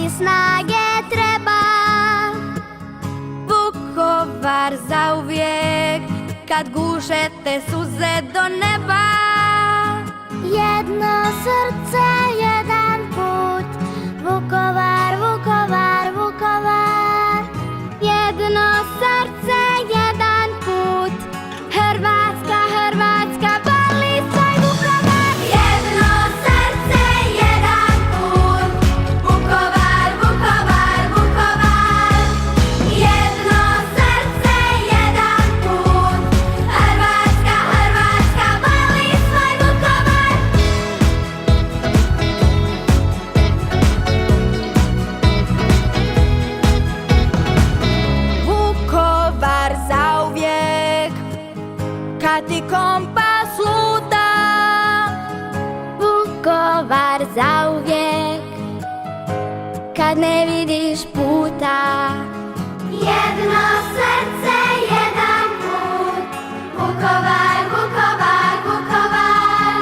ti snage treba. Vukovar zauvijek, kad guše te suze do neba. Jedno srce, jedan put, Vukovar, Vukovar, Vukovar. Jedno srce, jedan put, Hrvatska, Hrvatska, boli svoj Vukovar. Jedno srce, jedan put, Vukovar, Vukovar, Vukovar. Jedno srce, jedan put, Hrvatska, Hrvatska, boli svoj Vukovar. Vukovar zauvijek, kad ti kompas luta. Vukovar zauvijek, kad ne vidiš puta. Jedno srce, jedan put, Vukovar, Vukovar, Vukovar.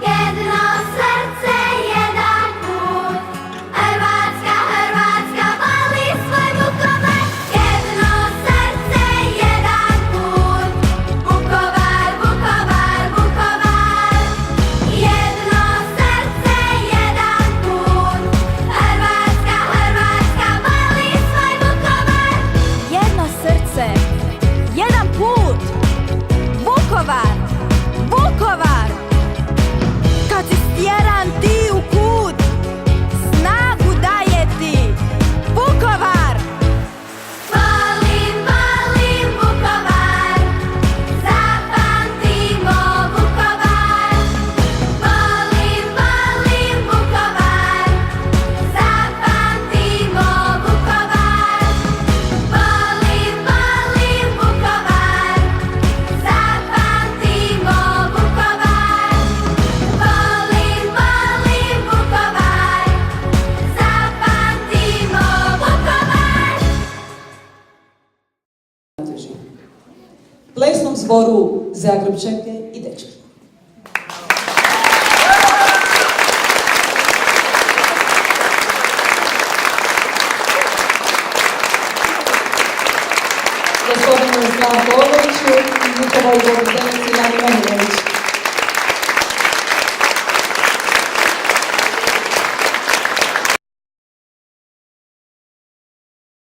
Jedno srce, jedan put, Hrvatska, Hrvatska, voli svoj Vukovar. Jedno srce, jedan put, Vukovar, Vukovar, Vukovar. Jedno srce, jedan put, Hrvatska, Hrvatska, voli svoj Vukovar. Jedno srce, jedan put, Vukovar, Vukovar. Kad si stjeran ti u kut, snagu daje ti Vukovar. Volim, volim Vukovar, zapamtimo Vukovar. Volim, volim Vukovar, zapamtimo Vukovar. Volim, volim Vukovar, zapamtimo Vukovar. Volim, volim Vukovar, zapamtimo Vukovar. Plesnom zboru Zagrebčanke i dečki. Gospodinu Zlatko